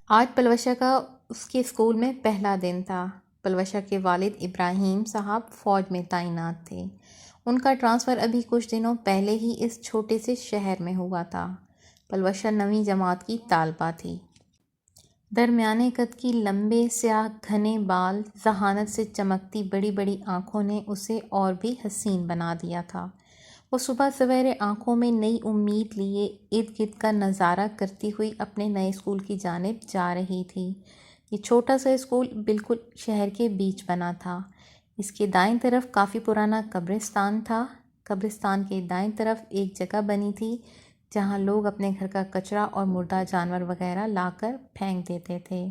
آج پلوشا کا اس کے اسکول میں پہلا دن تھا۔ پلوشا کے والد ابراہیم صاحب فوج میں تعینات تھے۔ ان کا ٹرانسفر ابھی کچھ دنوں پہلے ہی اس چھوٹے سے شہر میں ہوا تھا۔ پلوشا 9ویں جماعت کی طالبہ تھی۔ درمیانے قد کی، لمبے سیاہ گھنے بال، ذہانت سے چمکتی بڑی بڑی آنکھوں نے اسے اور بھی حسین بنا دیا تھا۔ وہ صبح سویرے آنکھوں میں نئی امید لیے ارد گرد کا نظارہ کرتی ہوئی اپنے نئے اسکول کی جانب جا رہی تھی۔ یہ چھوٹا سا اسکول بالکل شہر کے بیچ بنا تھا۔ اس کے دائیں طرف کافی پرانا قبرستان تھا۔ قبرستان کے دائیں طرف ایک جگہ بنی تھی جہاں لوگ اپنے گھر کا کچرا اور مردہ جانور وغیرہ لا کر پھینک دیتے تھے،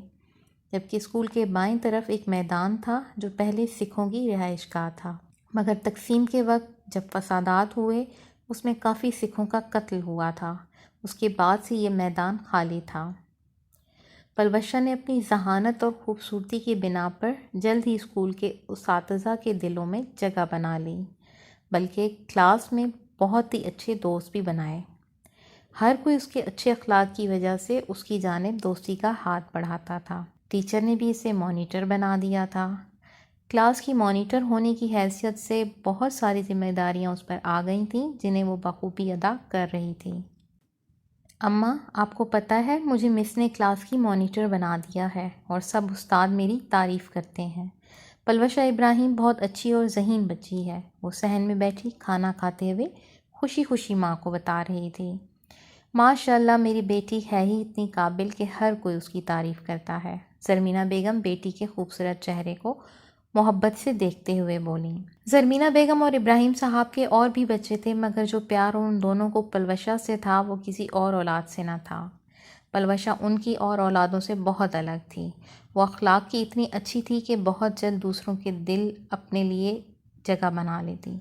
جبکہ اسکول کے بائیں طرف ایک میدان تھا جو پہلے سکھوں کی رہائش گاہ تھا، مگر تقسیم کے وقت جب فسادات ہوئے اس میں کافی سکھوں کا قتل ہوا تھا۔ اس کے بعد سے یہ میدان خالی تھا۔ پلوشا نے اپنی ذہانت اور خوبصورتی کی بنا پر جلد ہی اسکول کے اساتذہ کے دلوں میں جگہ بنا لی، بلکہ کلاس میں بہت ہی اچھے دوست بھی بنائے۔ ہر کوئی اس کے اچھے اخلاق کی وجہ سے اس کی جانب دوستی کا ہاتھ بڑھاتا تھا۔ ٹیچر نے بھی اسے مانیٹر بنا دیا تھا۔ کلاس کی مانیٹر ہونے کی حیثیت سے بہت ساری ذمہ داریاں اس پر آ گئی تھیں جنہیں وہ بخوبی ادا کر رہی تھی۔ اماں، آپ کو پتہ ہے مجھے مس نے کلاس کی مانیٹر بنا دیا ہے اور سب استاد میری تعریف کرتے ہیں۔ پلوشا ابراہیم بہت اچھی اور ذہین بچی ہے، وہ صحن میں بیٹھی کھانا کھاتے ہوئے خوشی خوشی ماں کو بتا رہی تھی۔ ماشاء اللہ، میری بیٹی ہے ہی اتنی قابل کہ ہر کوئی اس کی تعریف کرتا ہے۔ زرمینہ بیگم بیٹی کے خوبصورت چہرے کو محبت سے دیکھتے ہوئے بولیں۔ زرمینہ بیگم اور ابراہیم صاحب کے اور بھی بچے تھے، مگر جو پیار ان دونوں کو پلوشا سے تھا وہ کسی اور اولاد سے نہ تھا۔ پلوشا ان کی اور اولادوں سے بہت الگ تھی۔ وہ اخلاق کی اتنی اچھی تھی کہ بہت جلد دوسروں کے دل اپنے لیے جگہ بنا لیتی،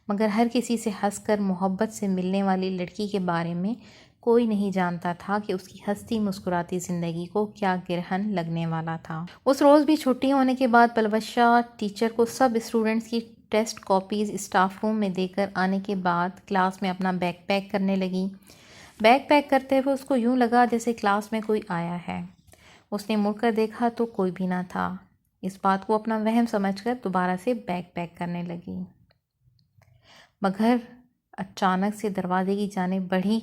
مگر ہر کسی سے ہنس کر محبت سے ملنے والی لڑکی کے بارے میں کوئی نہیں جانتا تھا کہ اس کی ہنستی مسکراتی زندگی کو کیا گرہن لگنے والا تھا۔ اس روز بھی چھٹی ہونے کے بعد پلوشا ٹیچر کو سب اسٹوڈنٹس کی ٹیسٹ کاپیز اسٹاف روم میں دے کر آنے کے بعد کلاس میں اپنا بیگ پیک کرنے لگی۔ بیگ پیک کرتے ہوئے اس کو یوں لگا جیسے کلاس میں کوئی آیا ہے۔ اس نے مڑ کر دیکھا تو کوئی بھی نہ تھا۔ اس بات کو اپنا وہم سمجھ کر دوبارہ سے بیگ پیک کرنے لگی، مگر اچانک سے دروازے کی جانب بڑھی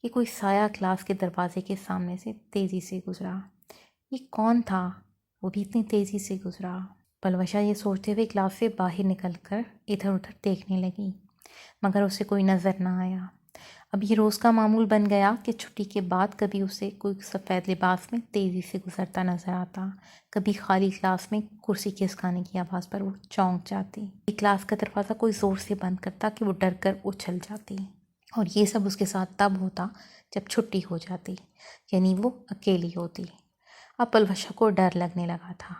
کہ کوئی سایہ کلاس کے دروازے کے سامنے سے تیزی سے گزرا۔ یہ کون تھا؟ وہ بھی اتنی تیزی سے گزرا۔ پلوشا یہ سوچتے ہوئے کلاس سے باہر نکل کر ادھر ادھر دیکھنے لگی، مگر اسے کوئی نظر نہ آیا۔ اب یہ روز کا معمول بن گیا کہ چھٹی کے بعد کبھی اسے کوئی سفید لباس میں تیزی سے گزرتا نظر آتا، کبھی خالی کلاس میں کرسی کھسکانے کی آواز پر وہ چونک جاتی، کلاس کا دروازہ کوئی زور سے بند کرتا کہ وہ ڈر کر اچھل جاتی، اور یہ سب اس کے ساتھ تب ہوتا جب چھٹی ہو جاتی، یعنی وہ اکیلی ہوتی۔ اب پلوشا کو ڈر لگنے لگا تھا۔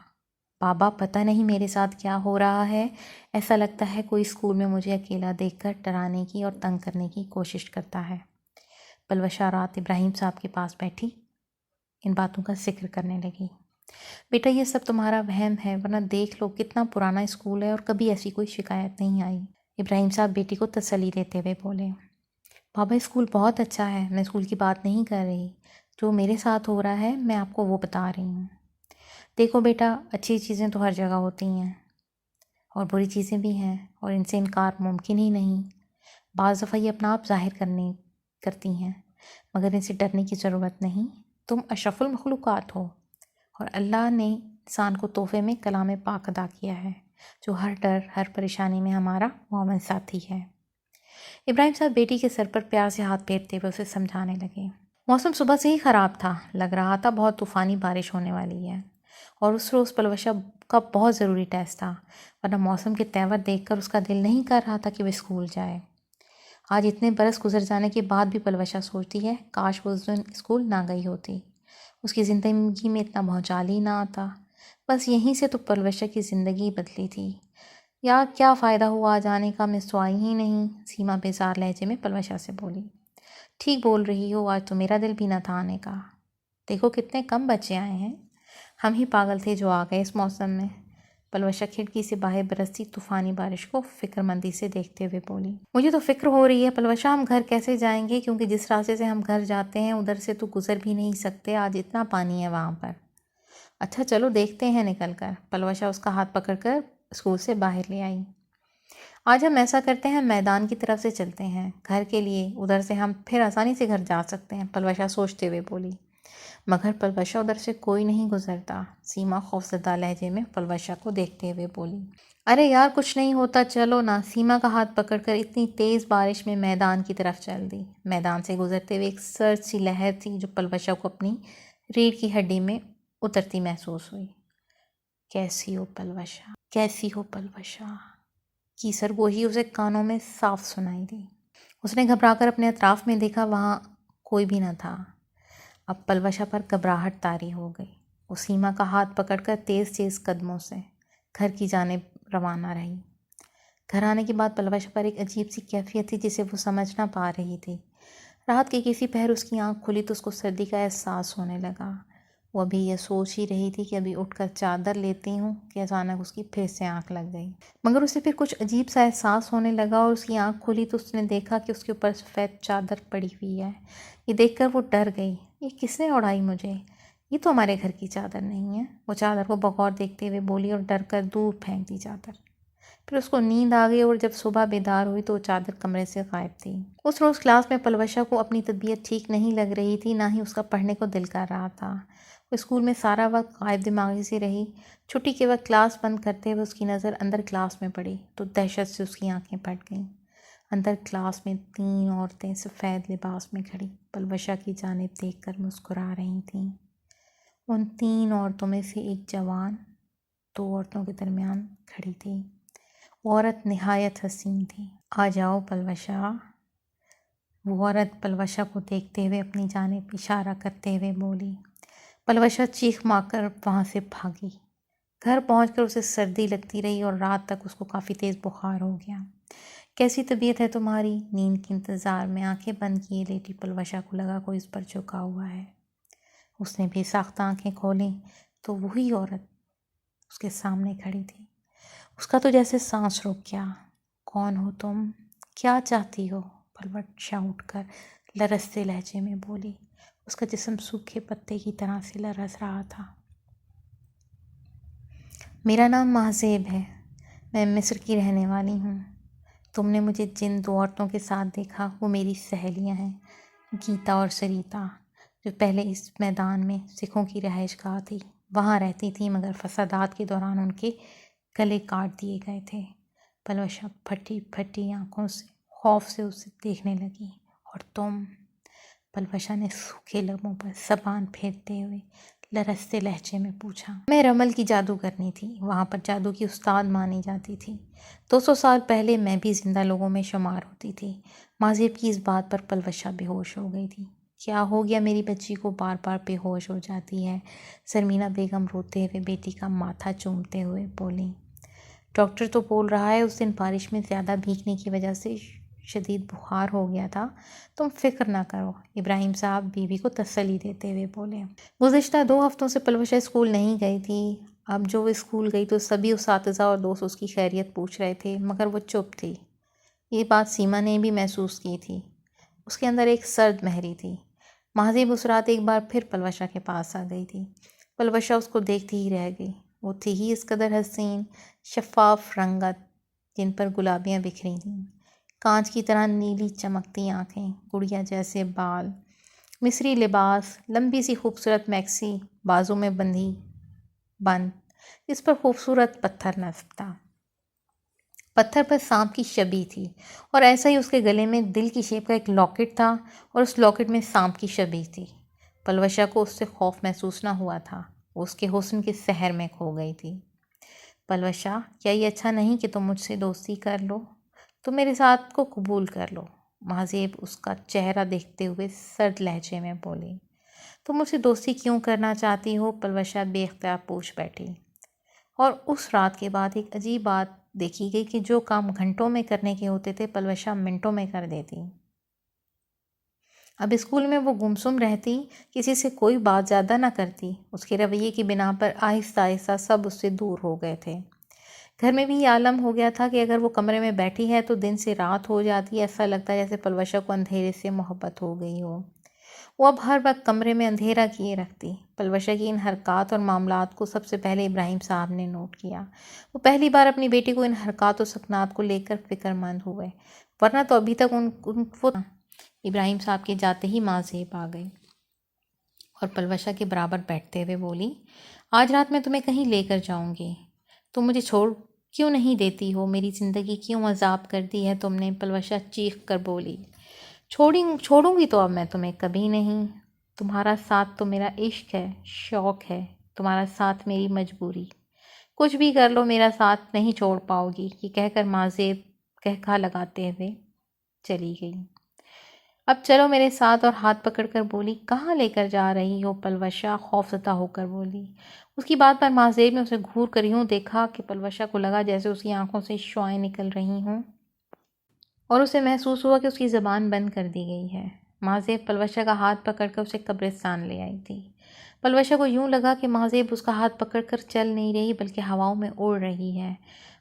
بابا، پتہ نہیں میرے ساتھ کیا ہو رہا ہے، ایسا لگتا ہے کوئی اسکول میں مجھے اکیلا دیکھ کر ڈرانے کی اور تنگ کرنے کی کوشش کرتا ہے۔ پلوشا رات ابراہیم صاحب کے پاس بیٹھی ان باتوں کا ذکر کرنے لگی۔ بیٹا، یہ سب تمہارا وہم ہے، ورنہ دیکھ لو کتنا پرانا اسکول ہے اور کبھی ایسی کوئی شکایت نہیں آئی۔ ابراہیم صاحب بیٹی کو تسلی دیتے ہوئے بولے، بابا اسکول بہت اچھا ہے، میں اسکول کی بات نہیں کر رہی، جو میرے ساتھ ہو رہا ہے میں آپ کو وہ بتا رہی ہوں۔ دیکھو بیٹا، اچھی چیزیں تو ہر جگہ ہوتی ہیں اور بری چیزیں بھی ہیں، اور ان سے انکار ممکن ہی نہیں۔ بعض دفعہ یہ اپنا آپ ظاہر کرتی ہیں، مگر ان سے ڈرنے کی ضرورت نہیں۔ تم اشرف المخلوقات ہو، اور اللہ نے انسان کو تحفے میں کلام پاک عطا کیا ہے جو ہر ڈر، ہر پریشانی میں ہمارا معاون ساتھی ہے۔ ابراہیم صاحب بیٹی کے سر پر پیار سے ہاتھ پھیرتے ہوئے اسے سمجھانے لگے۔ موسم صبح سے ہی خراب تھا، لگ رہا تھا بہت طوفانی بارش ہونے والی ہے، اور اس روز پلوشا کا بہت ضروری ٹیسٹ تھا، ورنہ موسم کے تیور دیکھ کر اس کا دل نہیں کر رہا تھا کہ وہ اسکول جائے۔ آج اتنے برس گزر جانے کے بعد بھی پلوشا سوچتی ہے کاش وہ اس دن اسکول نہ گئی ہوتی، اس کی زندگی میں اتنا بھونچال ہی نہ آتا۔ بس یہیں سے تو پلوشا کی زندگی بدلی تھی، یا کیا فائدہ ہوا جانے کا، میں سو آئی ہی نہیں، سیما بیزار لہجے میں پلوشا سے بولی۔ ٹھیک بول رہی ہو، آج تو میرا دل بھی نہ تھا آنے کا، دیکھو کتنے کم بچے آئے ہیں، ہم ہی پاگل تھے جو آ گئے اس موسم میں۔ پلوشا کھڑکی سے باہر برستی طوفانی بارش کو فکر مندی سے دیکھتے ہوئے بولی۔ مجھے تو فکر ہو رہی ہے پلوشا، ہم گھر کیسے جائیں گے، کیونکہ جس راستے سے ہم گھر جاتے ہیں ادھر سے تو گزر بھی نہیں سکتے، آج اتنا پانی ہے وہاں پر۔ اچھا چلو دیکھتے ہیں نکل کر۔ پلوشا اس کا ہاتھ پکڑ کر اسکول سے باہر لے آئی۔ آج ہم ایسا کرتے ہیں، میدان کی طرف سے چلتے ہیں گھر کے لیے، ادھر سے ہم پھر آسانی سے گھر جا سکتے ہیں، پلوشا سوچتے ہوئے بولی۔ مگر پلوشا ادھر سے کوئی نہیں گزرتا، سیما خوفزدہ لہجے میں پلوشا کو دیکھتے ہوئے بولی۔ ارے یار کچھ نہیں ہوتا، چلو نا۔ سیما کا ہاتھ پکڑ کر اتنی تیز بارش میں میدان کی طرف چل دی۔ میدان سے گزرتے ہوئے ایک سرد سی لہر تھی جو پلوشا کو اپنی ریڑھ کی ہڈی میں اترتی محسوس ہوئی۔ کیسی ہو پلوشا، کیسی ہو پلوشا کی سرگوشی اسے کانوں میں صاف سنائی دی۔ اس نے گھبرا کر اپنے اطراف میں دیکھا، وہاں کوئی بھی نہ تھا۔ اب پلوشا پر گھبراہٹ طاری ہو گئی۔ وہ سیما کا ہاتھ پکڑ کر تیز تیز قدموں سے گھر کی جانب روانہ رہی۔ گھر آنے کے بعد پلوشا پر ایک عجیب سی کیفیت تھی جسے وہ سمجھ نہ پا رہی تھی۔ رات کے کسی پہر اس کی آنکھ کھلی تو اس کو سردی کا احساس ہونے لگا۔ وہ ابھی یہ سوچ ہی رہی تھی کہ ابھی اٹھ کر چادر لیتی ہوں کہ اچانک اس کی پھر سے آنکھ لگ گئی۔ مگر اسے پھر کچھ عجیب سا احساس ہونے لگا اور اس کی آنکھ کھلی تو اس نے دیکھا کہ اس کے اوپر سفید چادر پڑی ہوئی ہے۔ یہ دیکھ کر وہ ڈر گئی۔ یہ کس نے اڑائی مجھے؟ یہ تو ہمارے گھر کی چادر نہیں ہے۔ وہ چادر کو بغور دیکھتے ہوئے بولی اور ڈر کر دور پھینک دی چادر۔ پھر اس کو نیند آ گئی اور جب صبح بیدار ہوئی تو وہ چادر کمرے سے غائب تھی۔ اس روز کلاس میں پلوشا کو اپنی طبیعت ٹھیک نہیں لگ رہی تھی، نہ ہی اس کا پڑھنے کو دل کر رہا تھا۔ وہ اسکول میں سارا وقت غائب دماغی سے رہی۔ چھٹی کے وقت کلاس بند کرتے ہوئے اس کی نظر اندر کلاس میں پڑی تو دہشت سے اس کی آنکھیں پھٹ گئیں۔ اندر کلاس میں 3 عورتیں سفید لباس میں کھڑی پلوشا کی جانب دیکھ کر مسکرا رہی تھیں۔ ان 3 عورتوں میں سے ایک جوان 2 عورتوں کے درمیان کھڑی تھی۔ وہ عورت نہایت حسین تھی۔ آ جاؤ پلوشا، وہ عورت پلوشا کو دیکھتے ہوئے اپنی جانب اشارہ کرتے ہوئے بولی۔ پلوشا چیخ مار کر وہاں سے بھاگی۔ گھر پہنچ کر اسے سردی لگتی رہی اور رات تک اس کو کافی تیز بخار ہو گیا۔ کیسی طبیعت ہے تمہاری؟ نیند کے انتظار میں آنکھیں بند کیے لیٹی پلوشا کو لگا کوئی اس پر جھکا ہوا ہے۔ اس نے بے ساختہ آنکھیں کھولیں تو وہی عورت اس کے سامنے کھڑی تھی۔ اس کا تو جیسے سانس رک گیا۔ کون ہو تم؟ کیا چاہتی ہو؟ پلوشا اٹھ کر لرزتے لہجے میں بولی۔ اس کا جسم سوکھے پتے کی طرح سے لرز رہا تھا۔ میرا نام مہذیب ہے، میں مصر کی رہنے والی ہوں۔ تم نے مجھے جن 2 عورتوں کے ساتھ دیکھا وہ میری سہیلیاں ہیں، گیتا اور سریتا، جو پہلے اس میدان میں سکھوں کی رہائش گاہ تھی وہاں رہتی تھیں، مگر فسادات کے دوران ان کے گلے کاٹ دیے گئے تھے۔ پلوشا پھٹی پھٹی آنکھوں سے خوف سے اسے دیکھنے لگی۔ اور تم؟ پلوشا نے سوکھے لبوں پر زبان پھیرتے ہوئے لرزتے لہجے میں پوچھا۔ میں رمل کی جادوگرنی تھی، وہاں پر جادو کی استاد مانی جاتی تھی۔ 200 سال پہلے میں بھی زندہ لوگوں میں شمار ہوتی تھی۔ مہذیب کی اس بات پر پلوشا بے ہوش ہو گئی تھی۔ کیا ہو گیا میری بچی کو بار بار بے ہوش ہو جاتی ہے؟ سرمینا بیگم روتے ہوئے بیٹی کا ماتھا چومتے ہوئے بولیں۔ ڈاکٹر تو بول رہا ہے اس دن بارش میں زیادہ بھیگنے کی وجہ سے شدید بخار ہو گیا تھا، تم فکر نہ کرو، ابراہیم صاحب بیوی کو تسلی دیتے ہوئے بولے۔ گزشتہ 2 ہفتوں سے پلوشا اسکول نہیں گئی تھی۔ اب جو وہ اسکول گئی تو سبھی اساتذہ اور دوست اس کی خیریت پوچھ رہے تھے، مگر وہ چپ تھی۔ یہ بات سیما نے بھی محسوس کی تھی۔ اس کے اندر ایک سرد مہری تھی۔ مہذیب اس رات ایک بار پھر پلوشا کے پاس آ گئی تھی۔ پلوشا اس کو دیکھتی ہی رہ گئی۔ وہ تھی ہی اس قدر حسین، شفاف رنگت جن پر گلابیاں بکھری تھیں، کانچ کی طرح نیلی چمکتی آنکھیں، گڑیا جیسے بال، مصری لباس، لمبی سی خوبصورت میکسی بازو میں بند، اس پر خوبصورت پتھر نصب تھا۔ پتھر پر سانپ کی شبیہ تھی اور ایسا ہی اس کے گلے میں دل کی شیپ کا ایک لاکٹ تھا اور اس لاکٹ میں سانپ کی شبیہ تھی۔ پلوشا کو اس سے خوف محسوس نہ ہوا تھا، وہ اس کے حسن کے سحر میں کھو گئی تھی۔ پلوشا، کیا یہ اچھا نہیں کہ تم مجھ سے دوستی کر لو؟ تم میرے ساتھ کو قبول کر لو، مہذیب اس کا چہرہ دیکھتے ہوئے سرد لہجے میں بولی۔ تم مجھ سے دوستی کیوں کرنا چاہتی ہو؟ پلوشا بے اختیار پوچھ بیٹھی۔ اور اس رات کے بعد ایک عجیب بات دیکھی گئی کہ جو کام گھنٹوں میں کرنے کے ہوتے تھے پلوشا منٹوں میں کر دیتی۔ اب اسکول میں وہ گمسم رہتی، کسی سے کوئی بات زیادہ نہ کرتی۔ اس کے رویے کی بنا پر آہستہ آہستہ سب اس سے دور ہو گئے تھے۔ گھر میں بھی یہ عالم ہو گیا تھا کہ اگر وہ کمرے میں بیٹھی ہے تو دن سے رات ہو جاتی ہے، ایسا لگتا ہے جیسے پلوشا کو اندھیرے سے محبت ہو گئی ہو۔ وہ اب ہر وقت کمرے میں اندھیرا کیے رکھتی۔ پلوشا کی ان حرکات اور معاملات کو سب سے پہلے ابراہیم صاحب نے نوٹ کیا۔ وہ پہلی بار اپنی بیٹی کو ان حرکات و سکنات کو لے کر فکر مند ہوئے، ورنہ تو ابھی تک وہ ابراہیم صاحب کے جاتے ہی ماں زیب آ گئی اور پلوشا کے برابر بیٹھتے ہوئے بولی، آج رات میں تمہیں کہیں لے کر جاؤں گی، تم مجھے چھوڑ کیوں نہیں دیتی ہو؟ میری زندگی کیوں عذاب کر دی ہے تم نے؟ پلوشا چیخ کر بولی، چھوڑوں گی تو اب میں تمہیں کبھی نہیں۔ تمہارا ساتھ تو میرا عشق ہے، شوق ہے، تمہارا ساتھ میری مجبوری۔ کچھ بھی کر لو میرا ساتھ نہیں چھوڑ پاؤ گی، یہ کہہ کر ماں زیب کہکہا لگاتے ہوئے چلی گئی۔ اب چلو میرے ساتھ، اور ہاتھ پکڑ کر بولی، کہاں لے کر جا رہی ہو؟ پلوشا خوفزدہ ہو کر بولی۔ اس کی بات پر ماں زیب نے اسے گھور کر یوں دیکھا کہ پلوشا کو لگا جیسے اس کی آنکھوں سے شعاعیں نکل رہی ہوں، اور اسے محسوس ہوا کہ اس کی زبان بند کر دی گئی ہے۔ ماں زیب پلوشا کا ہاتھ پکڑ کر اسے قبرستان لے آئی تھی۔ پلوشا کو یوں لگا کہ ماں زیب اس کا ہاتھ پکڑ کر چل نہیں رہی بلکہ ہواؤں میں اڑ رہی ہے،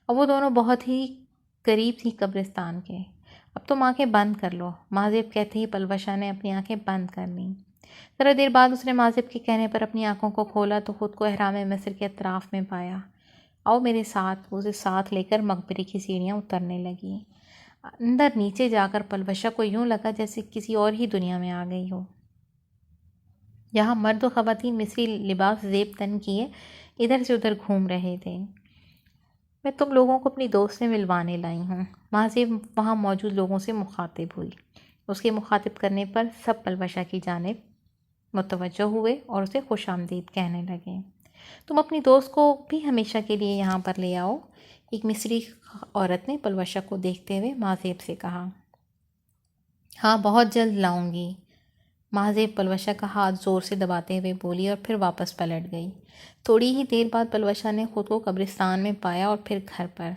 اور وہ دونوں بہت ہی قریب تھی قبرستان کے۔ اب تم آنکھیں بند کر لو، ماں زیب کہتے ہی پلوشا نے اپنی آنکھیں بند کر لیں۔ ذرا دیر بعد اس نے ماں زیب کے کہنے پر اپنی آنکھوں کو کھولا تو خود کو احرام مصر کے اطراف میں پایا۔ آؤ میرے ساتھ، وہ اسے ساتھ لے کر مقبرے کی سیڑھیاں اترنے لگی۔ اندر نیچے جا کر پلوشا کو یوں لگا جیسے کسی اور ہی دنیا میں آ گئی ہو۔ یہاں مرد و خواتین مصری لباس زیب تن کیے ادھر سے ادھر گھوم رہے تھے۔ میں تم لوگوں کو اپنی دوست سے ملوانے لائی ہوں۔ ماں زیب وہاں موجود لوگوں سے مخاطب ہوئی۔ اس کے مخاطب کرنے پر سب پلوشا کی جانب متوجہ ہوئے اور اسے خوش آمدید کہنے لگے۔ تم اپنی دوست کو بھی ہمیشہ کے لیے یہاں پر لے آؤ، ایک مصری عورت نے پلوشا کو دیکھتے ہوئے ماں زیب سے کہا۔ ہاں بہت جلد لاؤں گی، ماں زیب پلوشا کا ہاتھ زور سے دباتے ہوئے بولی اور پھر واپس پلٹ گئی۔ تھوڑی ہی دیر بعد پلوشا نے خود کو قبرستان میں پایا اور پھر گھر پر۔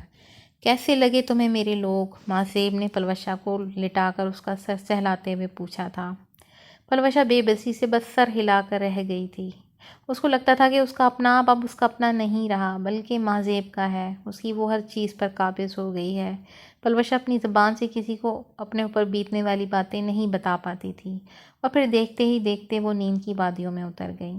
کیسے لگے تمہیں میرے لوگ؟ ماں زیب نے پلوشا کو لٹا کر اس کا سر سہلاتے ہوئے پوچھا تھا۔ پلوشا بے بسی سے بس سر ہلا کر رہ گئی تھی۔ اس کو لگتا تھا کہ اس کا اپنا آپ اب اس کا اپنا نہیں رہا بلکہ ماں زیب کا ہے، اس کی وہ ہر چیز پر قابض ہو گئی ہے۔ پلوشا اپنی زبان سے کسی کو اپنے اوپر بیتنے والی باتیں نہیں بتا پاتی تھی، اور پھر دیکھتے ہی دیکھتے وہ نیند کی وادیوں میں اتر گئی۔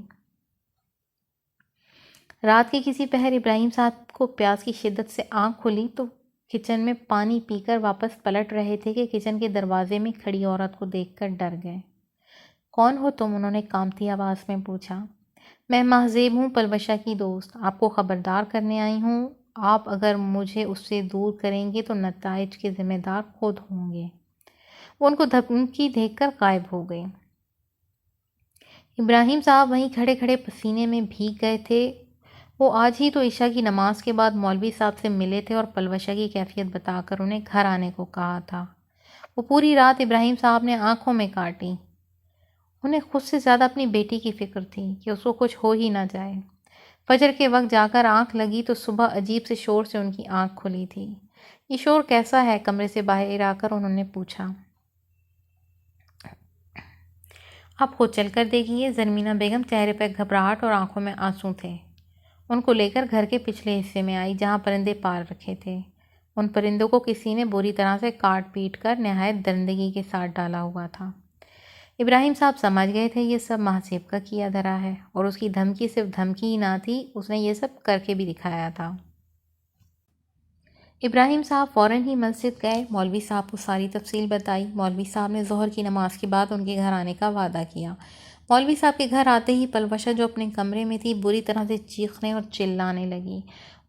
رات کے کسی پہر ابراہیم صاحب کو پیاس کی شدت سے آنکھ کھلی تو کچن میں پانی پی کر واپس پلٹ رہے تھے کہ کچن کے دروازے میں کھڑی عورت کو دیکھ کر ڈر گئے۔ کون ہو تم؟ انہوں نے کانپتی آواز میں پوچھا۔ میں ماں زیب ہوں، پلوشا کی دوست، آپ کو خبردار کرنے آئی ہوں، آپ اگر مجھے اس سے دور کریں گے تو نتائج کے ذمہ دار خود ہوں گے۔ وہ ان کو دھمکی دیکھ کر غائب ہو گئے۔ ابراہیم صاحب وہیں کھڑے کھڑے پسینے میں بھیگ گئے تھے۔ وہ آج ہی تو عشاء کی نماز کے بعد مولوی صاحب سے ملے تھے اور پلوشا کی کیفیت بتا کر انہیں گھر آنے کو کہا تھا۔ وہ پوری رات ابراہیم صاحب نے آنکھوں میں کاٹی۔ انہیں خود سے زیادہ اپنی بیٹی کی فکر تھی کہ اس کو کچھ ہو ہی نہ جائے۔ فجر کے وقت جا کر آنکھ لگی تو صبح عجیب سے شور سے ان کی آنکھ کھلی تھی۔ یہ شور کیسا ہے؟ کمرے سے باہر آ کر انہوں نے پوچھا۔ آپ خود چل کر دیکھیے۔ زرمینہ بیگم چہرے پر گھبراہٹ اور آنکھوں میں آنسو تھے۔ ان کو لے کر گھر کے پچھلے حصے میں آئی جہاں پرندے پال رکھے تھے۔ ان پرندوں کو کسی نے بری طرح سے کاٹ پیٹ کر نہایت درندگی کے ساتھ ڈالا ہوا تھا۔ ابراہیم صاحب سمجھ گئے تھے یہ سب ماں زیب کا کیا دھرا ہے، اور اس کی دھمکی صرف دھمکی ہی نہ تھی، اس نے یہ سب کر کے بھی دکھایا تھا۔ ابراہیم صاحب فوراً ہی مسجد گئے، مولوی صاحب کو ساری تفصیل بتائی۔ مولوی صاحب نے ظہر کی نماز کے بعد ان کے گھر آنے کا وعدہ کیا۔ مولوی صاحب کے گھر آتے ہی پلوشا جو اپنے کمرے میں تھی بری طرح سے چیخنے اور چلانے لگی۔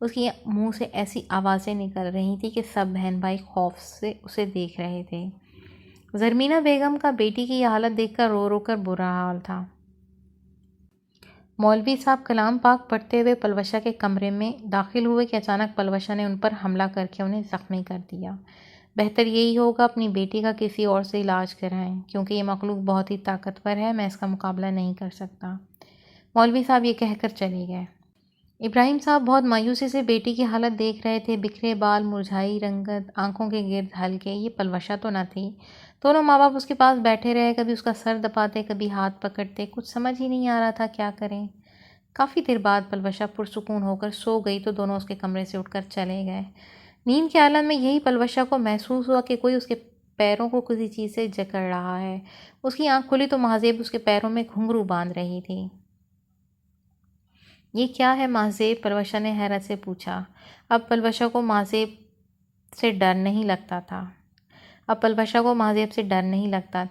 اس کے منہ سے ایسی آوازیں نکل رہی تھیں کہ سب بہن بھائی خوف سے اسے دیکھ رہے تھے۔ زرمینہ بیگم کا بیٹی کی یہ حالت دیکھ کر رو رو کر برا حال تھا۔ مولوی صاحب کلام پاک پڑھتے ہوئے پلوشا کے کمرے میں داخل ہوئے کہ اچانک پلوشا نے ان پر حملہ کر کے انہیں زخمی کر دیا۔ بہتر یہی ہوگا اپنی بیٹی کا کسی اور سے علاج کرائیں، کیونکہ یہ مخلوق بہت ہی طاقتور ہے، میں اس کا مقابلہ نہیں کر سکتا۔ مولوی صاحب یہ کہہ کر چلے گئے۔ ابراہیم صاحب بہت مایوسی سے بیٹی کی حالت دیکھ رہے تھے، بکھرے بال، مرجھائی رنگت، آنکھوں کے گرد ہلکے۔ یہ پلوشا تو نہ تھی۔ دونوں ماں باپ اس کے پاس بیٹھے رہے، کبھی اس کا سر دباتے، کبھی ہاتھ پکڑتے، کچھ سمجھ ہی نہیں آ رہا تھا کیا کریں۔ کافی دیر بعد پلوشا پرسکون ہو کر سو گئی تو دونوں اس کے کمرے سے اٹھ کر چلے گئے۔ نیند کے عالم میں یہی پلوشا کو محسوس ہوا کہ کوئی اس کے پیروں کو کسی چیز سے جکڑ رہا ہے۔ اس کی آنکھ کھلی تو مہذیب اس کے پیروں میں گھنگرو باندھ رہی تھی۔ یہ کیا ہے مہذیب؟ پلوشا نے حیرت سے پوچھا۔ اب پلوشا کو مہذیب سے ڈر نہیں لگتا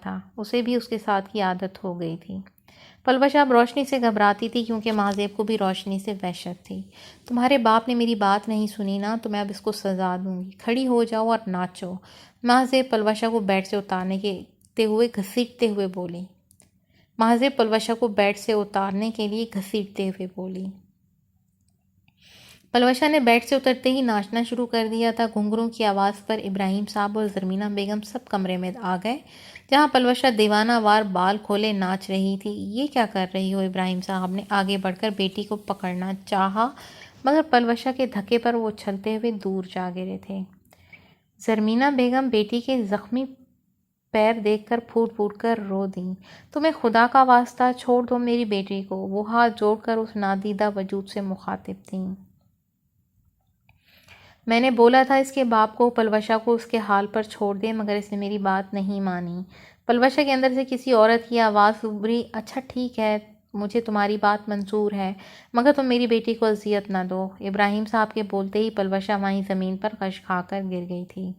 تھا۔ اسے بھی اس کے ساتھ کی عادت ہو گئی تھی۔ پلوشا اب روشنی سے گھبراتی تھی کیونکہ مہذیب کو بھی روشنی سے وحشت تھی۔ تمہارے باپ نے میری بات نہیں سنی نا تو میں اب اس کو سزا دوں گی۔ کھڑی ہو جاؤ اور ناچو۔ مہذیب پلوشا کو بیڈ سے گھسیٹتے ہوئے بولی۔ پلوشا نے بیڈ سے اترتے ہی ناچنا شروع کر دیا تھا۔ گھنگروں کی آواز پر ابراہیم صاحب اور زرمینہ بیگم سب کمرے میں آ گئے جہاں پلوشا دیوانہ وار بال کھولے ناچ رہی تھی۔ یہ کیا کر رہی ہو؟ ابراہیم صاحب نے آگے بڑھ کر بیٹی کو پکڑنا چاہا مگر پلوشا کے دھکے پر وہ اچھلتے ہوئے دور جا گرے تھے۔ زرمینہ بیگم بیٹی کے زخمی پیر دیکھ کر پھوٹ پھوٹ کر رو دیں۔ تمہیں خدا کا واسطہ چھوڑ دو میری بیٹی کو۔ وہ ہاتھ جوڑ کر اس نادیدہ وجود سے مخاطب تھیں۔ میں نے بولا تھا اس کے باپ کو پلوشا کو اس کے حال پر چھوڑ دے مگر اس نے میری بات نہیں مانی۔ پلوشا کے اندر سے کسی عورت کی آواز ابھری۔ اچھا ٹھیک ہے، مجھے تمہاری بات منظور ہے مگر تم میری بیٹی کو اذیت نہ دو۔ ابراہیم صاحب کے بولتے ہی پلوشا وہیں زمین پر غش کھا کر گر گئی تھی۔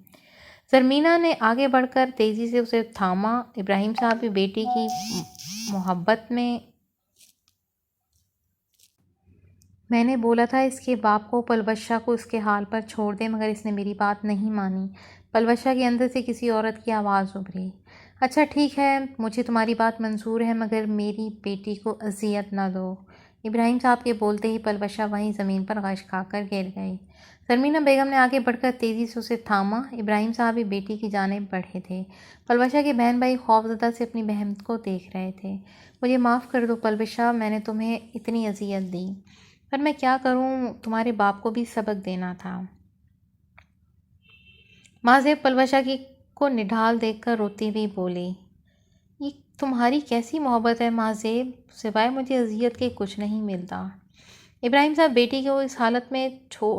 زرمینہ نے آگے بڑھ کر تیزی سے اسے تھاما۔ ابراہیم صاحب بھی بیٹی کی محبت میں نے بولا تھا اس کے باپ کو پلوشا کو اس کے حال پر چھوڑ دے مگر اس نے میری بات نہیں مانی۔ پلوشا کے اندر سے کسی عورت کی آواز ابھری۔ اچھا ٹھیک ہے، مجھے تمہاری بات منظور ہے مگر میری بیٹی کو اذیت نہ دو۔ ابراہیم صاحب کے بولتے ہی پلوشا وہیں زمین پر غش کھا کر گر گئی۔ زرمینہ بیگم نے آگے بڑھ کر تیزی سے اسے تھاما۔ ابراہیم صاحب بھی بیٹی کی جانب بڑھے تھے۔ پلوشا کے بہن بھائی خوفزدہ سے اپنی بہن کو دیکھ رہے تھے۔ مجھے معاف کر دو پلوشا، میں نے تمہیں اتنی اذیت دی، پر میں کیا کروں، تمہارے باپ کو بھی سبق دینا تھا۔ مہذیب پلوشا کو نڈھال دیکھ کر روتی ہوئی بولی۔ یہ تمہاری کیسی محبت ہے مہذیب؟ سوائے مجھے اذیت کے کچھ نہیں ملتا۔ ابراہیم صاحب بیٹی کو اس حالت میں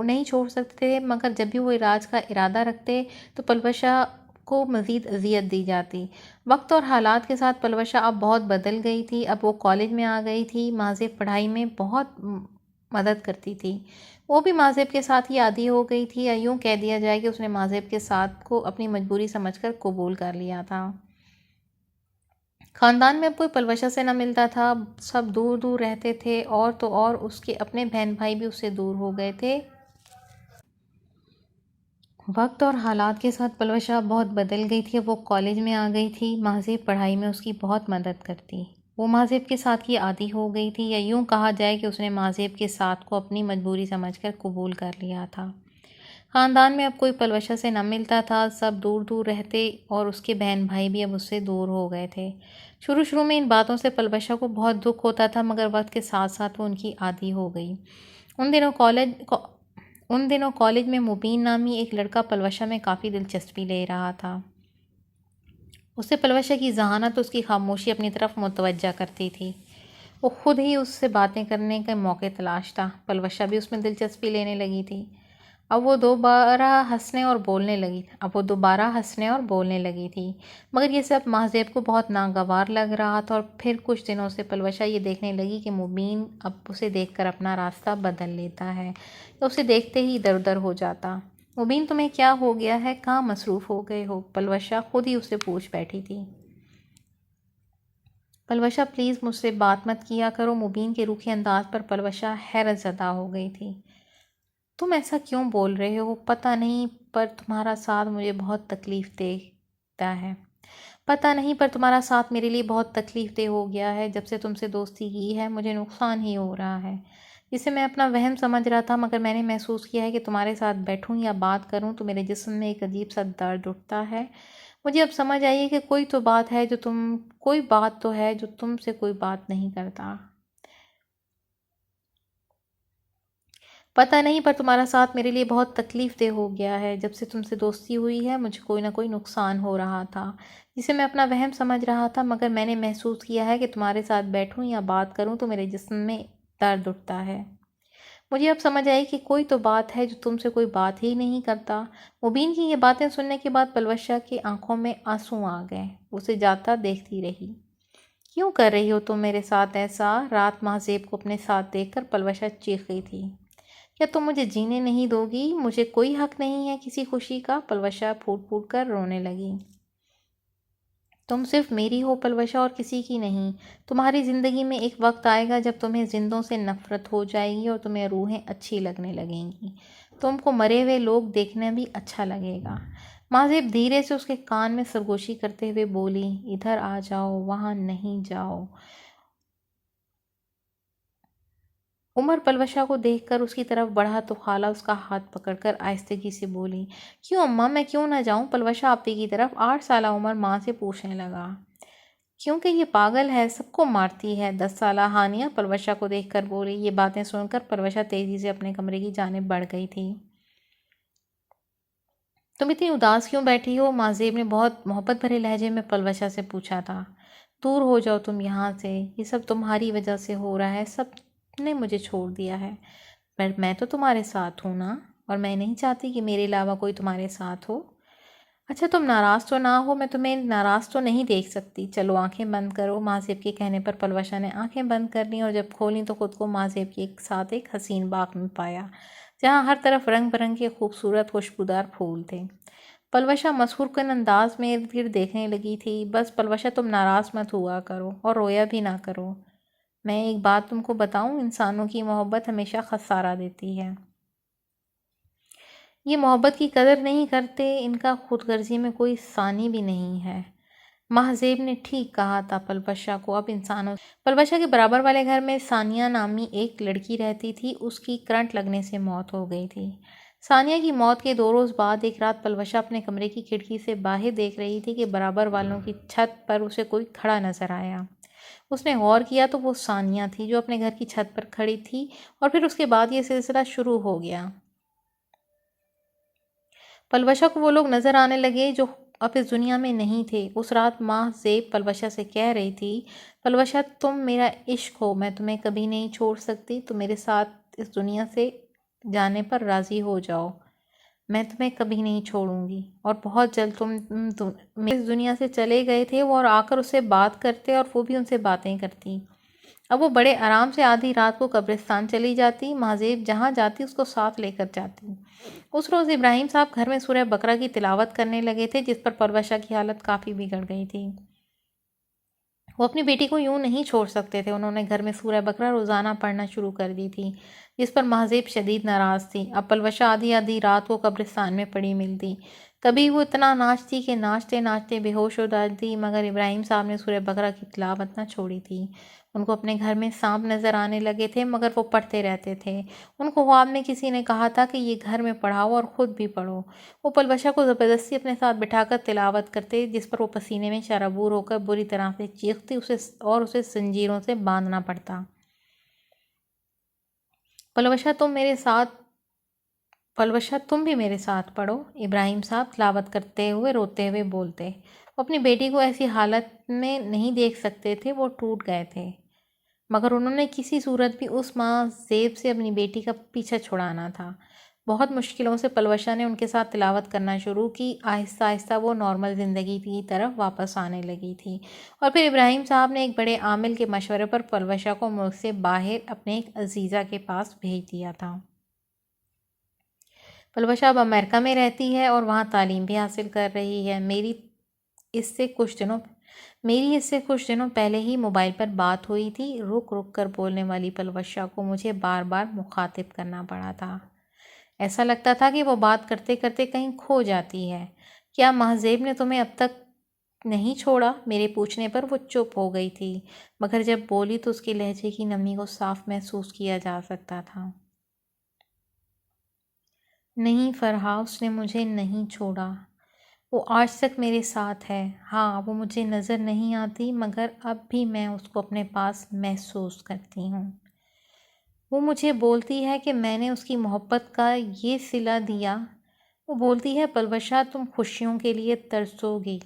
نہیں چھوڑ سکتے تھے مگر جب بھی وہ علاج کا ارادہ رکھتے تو پلوشا کو مزید اذیت دی جاتی۔ وقت اور حالات کے ساتھ پلوشا اب بہت بدل گئی تھی۔ اب وہ کالج میں آ گئی تھی۔ مہذیب پڑھائی میں بہت مدد کرتی تھی۔ وہ بھی مہذیب کے ساتھ ہی عادی ہو گئی تھی، یا یوں کہہ دیا جائے کہ اس نے مہذیب کے ساتھ کو اپنی مجبوری سمجھ کر قبول کر لیا تھا۔ خاندان میں اب کوئی پلوشا سے نہ ملتا تھا، سب دور دور رہتے تھے، اور تو اور اس کے اپنے بہن بھائی بھی اس سے دور ہو گئے تھے۔ وقت اور حالات کے ساتھ پلوشا بہت بدل گئی تھی۔ اب وہ کالج میں آ گئی تھی۔ مہذیب پڑھائی میں اس کی بہت مدد کرتی۔ وہ مہذیب کے ساتھ کی عادی ہو گئی تھی، یا یوں کہا جائے کہ اس نے مہذیب کے ساتھ کو اپنی مجبوری سمجھ کر قبول کر لیا تھا۔ خاندان میں اب کوئی پلوشا سے نہ ملتا تھا، سب دور دور رہتے، اور اس کے بہن بھائی بھی اب اس سے دور ہو گئے تھے۔ شروع میں ان باتوں سے پلوشا کو بہت دکھ ہوتا تھا مگر وقت کے ساتھ ساتھ وہ ان کی عادی ہو گئی۔ ان دنوں کالج میں مبین نامی ایک لڑکا پلوشا میں کافی دلچسپی لے رہا تھا۔ اسے پلوشا کی ذہانت اس کی خاموشی اپنی طرف متوجہ کرتی تھی۔ وہ خود ہی اس سے باتیں کرنے کا موقع تلاش تھا۔ پلوشا بھی اس میں دلچسپی لینے لگی تھی۔ اب وہ دوبارہ ہنسنے اور بولنے لگی تھی مگر یہ سب مہذیب کو بہت ناگوار لگ رہا تھا، اور پھر کچھ دنوں سے پلوشا یہ دیکھنے لگی کہ مبین اب اسے دیکھ کر اپنا راستہ بدل لیتا ہے، یا اسے دیکھتے ہی ادھر ادھر ہو جاتا۔ مبین تمہیں کیا ہو گیا ہے؟ کہاں مصروف ہو گئے ہو؟ پلوشا خود ہی اس سے پوچھ بیٹھی تھی۔ پلوشا پلیز مجھ سے بات مت کیا کرو۔ مبین کے روکھے انداز پر پلوشا حیرت زدہ ہو گئی تھی۔ تم ایسا کیوں بول رہے ہو؟ پتہ نہیں پر تمہارا ساتھ مجھے بہت تکلیف دیتا ہے۔ پتہ نہیں پر تمہارا ساتھ میرے لیے بہت تکلیف دہ ہو گیا ہے۔ جب سے تم سے دوستی کی ہے مجھے نقصان ہی ہو رہا ہے، جسے میں اپنا وہم سمجھ رہا تھا مگر میں نے محسوس کیا ہے کہ تمہارے ساتھ بیٹھوں یا بات کروں تو میرے جسم میں ایک عجیب سا درد اٹھتا ہے۔ مجھے اب سمجھ آئی ہے کہ کوئی بات تو ہے جو تم سے کوئی بات نہیں کرتا۔ پتہ نہیں پر تمہارا ساتھ میرے لیے بہت تکلیف دہ ہو گیا ہے۔ جب سے تم سے دوستی ہوئی ہے مجھے کوئی نہ کوئی نقصان ہو رہا تھا، جسے میں اپنا وہم سمجھ رہا تھا مگر میں نے محسوس کیا ہے کہ تمہارے ساتھ بیٹھوں یا بات کروں تو میرے جسم میں درد اٹھتا ہے۔ مجھے اب سمجھ آئی کہ کوئی تو بات ہے جو تم سے کوئی بات ہی نہیں کرتا۔ مبین کی یہ باتیں سننے کے بعد پلوشا کی آنکھوں میں آنسو آ گئے۔ اسے جاتا دیکھتی رہی۔ کیوں کر رہی ہو تم میرے ساتھ ایسا؟ رات مہذیب کو اپنے ساتھ دیکھ کر پلوشا چیخ گئی تھی۔ کیا تم مجھے جینے نہیں دو گی؟ مجھے کوئی حق نہیں ہے کسی خوشی کا؟ پلوشا پھوٹ پھوٹ کر رونے لگی۔ تم صرف میری ہو پلوشا، اور کسی کی نہیں۔ تمہاری زندگی میں ایک وقت آئے گا جب تمہیں زندوں سے نفرت ہو جائے گی اور تمہیں روحیں اچھی لگنے لگیں گی۔ تم کو مرے ہوئے لوگ دیکھنا بھی اچھا لگے گا۔ مہذیب دھیرے سے اس کے کان میں سرگوشی کرتے ہوئے بولی، ادھر آ جاؤ، وہاں نہیں جاؤ۔ عمر پلوشا کو دیکھ کر اس کی طرف بڑھا تو خالہ اس کا ہاتھ پکڑ کر آہستگی سے بولی، کیوں اماں، میں کیوں نہ جاؤں؟ پلوشا آپی کی طرف 8 سالہ عمر ماں سے پوچھنے لگا۔ کیونکہ یہ پاگل ہے، سب کو مارتی ہے۔ 10 سالہ ہانیہ پلوشا کو دیکھ کر بولی۔ یہ باتیں سن کر پلوشا تیزی سے اپنے کمرے کی جانب بڑھ گئی تھی۔ تم اتنی اداس کیوں بیٹھی ہو؟ مہذیب نے بہت محبت بھرے لہجے میں پلوشا سے پوچھا تھا۔ دور ہو جاؤ تم یہاں سے، یہ سب تمہاری وجہ سے ہو رہا ہے، سب نے مجھے چھوڑ دیا ہے۔ پر میں تو تمہارے ساتھ ہوں نا، اور میں نہیں چاہتی کہ میرے علاوہ کوئی تمہارے ساتھ ہو۔ اچھا تم ناراض تو نہ ہو، میں تمہیں ناراض تو نہیں دیکھ سکتی، چلو آنکھیں بند کرو۔ مہذیب کے کہنے پر پلوشا نے آنکھیں بند کر لیں، اور جب کھولیں تو خود کو مہذیب کے ساتھ ایک حسین باغ میں پایا، جہاں ہر طرف رنگ برنگ کے خوبصورت خوشبودار پھول تھے۔ پلوشا مسحور کن انداز میں ارد گرد دیکھنے لگی تھی۔ بس پلوشا تم ناراض مت ہوا کرو، اور رویا بھی نہ کرو۔ میں ایک بات تم کو بتاؤں، انسانوں کی محبت ہمیشہ خسارہ دیتی ہے۔ یہ محبت کی قدر نہیں کرتے، ان کا خود غرضی میں کوئی ثانی بھی نہیں ہے۔ مہذیب نے ٹھیک کہا تھا پلوشا کو اب انسانوں۔ پلوشا کے برابر والے گھر میں ثانیہ نامی ایک لڑکی رہتی تھی، اس کی کرنٹ لگنے سے موت ہو گئی تھی۔ ثانیہ کی موت کے 2 روز بعد ایک رات پلوشا اپنے کمرے کی کھڑکی سے باہر دیکھ رہی تھی کہ برابر والوں کی چھت پر اسے کوئی کھڑا نظر آیا۔ اس نے غور کیا تو وہ ثانیہ تھی جو اپنے گھر کی چھت پر کھڑی تھی، اور پھر اس کے بعد یہ سلسلہ شروع ہو گیا۔ پلوشا کو وہ لوگ نظر آنے لگے جو اب اس دنیا میں نہیں تھے۔ اس رات مہذیب پلوشا سے کہہ رہی تھی، پلوشا تم میرا عشق ہو، میں تمہیں کبھی نہیں چھوڑ سکتی، تم میرے ساتھ اس دنیا سے جانے پر راضی ہو جاؤ، میں تمہیں کبھی نہیں چھوڑوں گی۔ اور بہت جلد تم اس دنیا سے چلے گئے تھے، وہ اور آ کر اس سے بات کرتے اور وہ بھی ان سے باتیں کرتی۔ اب وہ بڑے آرام سے آدھی رات کو قبرستان چلی جاتی، مہذیب جہاں جاتی اس کو ساتھ لے کر جاتی۔ اس روز ابراہیم صاحب گھر میں سورہ بقرہ کی تلاوت کرنے لگے تھے، جس پر پلوشا کی حالت کافی بگڑ گئی تھی۔ وہ اپنی بیٹی کو یوں نہیں چھوڑ سکتے تھے۔ انہوں نے گھر میں سورہ بقرہ روزانہ پڑھنا شروع کر دی تھی، جس پر مہذیب شدید ناراض تھی۔ اب پلوشا آدھی آدھی رات کو قبرستان میں پڑی ملتی۔ کبھی وہ اتنا ناچتی کہ ناچتے ناچتے بے ہوش ہو جاتی، مگر ابراہیم صاحب نے سورہ بقرہ کی تلاوت نہ چھوڑی تھی۔ ان کو اپنے گھر میں سانپ نظر آنے لگے تھے، مگر وہ پڑھتے رہتے تھے۔ ان کو خواب میں کسی نے کہا تھا کہ یہ گھر میں پڑھاؤ اور خود بھی پڑھو۔ وہ پلوشا کو زبردستی اپنے ساتھ بٹھا کر تلاوت کرتے، جس پر وہ پسینے میں شرابور ہو کر بری طرح سے چیختی اسے زنجیروں سے باندھنا پڑتا۔ پلوشا تم بھی میرے ساتھ پڑھو، ابراہیم صاحب تلاوت کرتے ہوئے روتے ہوئے بولتے۔ وہ اپنی بیٹی کو ایسی حالت میں نہیں دیکھ سکتے تھے، وہ ٹوٹ گئے تھے، مگر انہوں نے کسی صورت بھی اس مہذیب سے اپنی بیٹی کا پیچھا چھڑانا تھا۔ بہت مشکلوں سے پلوشا نے ان کے ساتھ تلاوت کرنا شروع کی۔ آہستہ آہستہ وہ نارمل زندگی کی طرف واپس آنے لگی تھی، اور پھر ابراہیم صاحب نے ایک بڑے عامل کے مشورے پر پلوشا کو ملک سے باہر اپنے ایک عزیزہ کے پاس بھیج دیا تھا۔ پلوشا اب امریکہ میں رہتی ہے اور وہاں تعلیم بھی حاصل کر رہی ہے۔ میری اس سے کچھ دنوں پہلے ہی موبائل پر بات ہوئی تھی۔ رک رک کر بولنے والی پلوشا کو مجھے بار بار مخاطب کرنا پڑا تھا۔ ایسا لگتا تھا کہ وہ بات کرتے کرتے کہیں کھو جاتی ہے۔ کیا مہذیب نے تمہیں اب تک نہیں چھوڑا؟ میرے پوچھنے پر وہ چپ ہو گئی تھی، مگر جب بولی تو اس کے لہجے کی نمی کو صاف محسوس کیا جا سکتا تھا۔ نہیں فرحا، اس نے مجھے نہیں چھوڑا، وہ آج تک میرے ساتھ ہے۔ ہاں، وہ مجھے نظر نہیں آتی، مگر اب بھی میں اس کو اپنے پاس محسوس کرتی ہوں۔ وہ مجھے بولتی ہے کہ میں نے اس کی محبت کا یہ صلہ دیا۔ وہ بولتی ہے پلوشا تم خوشیوں کے لیے ترسو گی،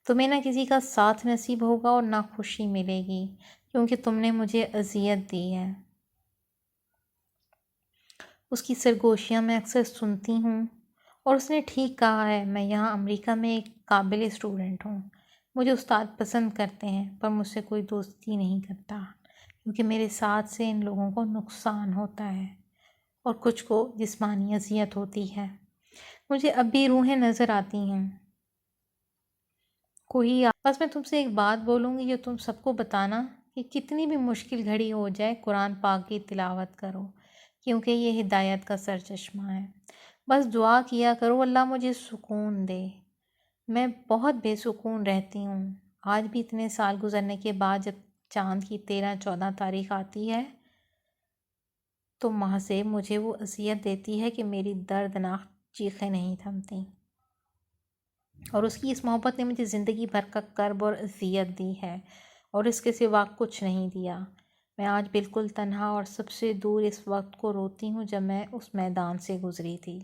تمہیں نہ کسی کا ساتھ نصیب ہوگا اور نہ خوشی ملے گی، کیونکہ تم نے مجھے اذیت دی ہے۔ اس کی سرگوشیاں میں اکثر سنتی ہوں، اور اس نے ٹھیک کہا ہے، میں یہاں امریکہ میں ایک قابل اسٹوڈنٹ ہوں۔ مجھے استاد پسند کرتے ہیں، پر مجھ سے کوئی دوستی نہیں کرتا، کیونکہ میرے ساتھ سے ان لوگوں کو نقصان ہوتا ہے اور کچھ کو جسمانی اذیت ہوتی ہے۔ مجھے اب بھی روحیں نظر آتی ہیں۔ بس میں تم سے ایک بات بولوں گی جو تم سب کو بتانا، کہ کتنی بھی مشکل گھڑی ہو جائے قرآن پاک کی تلاوت کرو، کیونکہ یہ ہدایت کا سرچشمہ ہے۔ بس دعا کیا کرو اللہ مجھے سکون دے، میں بہت بے سکون رہتی ہوں۔ آج بھی اتنے سال گزرنے کے بعد جب چاند کی 13-14 تاریخ آتی ہے تو ماں سے مجھے وہ اذیت دیتی ہے کہ میری دردناک چیخیں نہیں تھمتی، اور اس کی اس محبت نے مجھے زندگی بھر کا کرب اور اذیت دی ہے، اور اس کے سوا کچھ نہیں دیا۔ میں آج بالکل تنہا اور سب سے دور اس وقت کو روتی ہوں جب میں اس میدان سے گزری تھی۔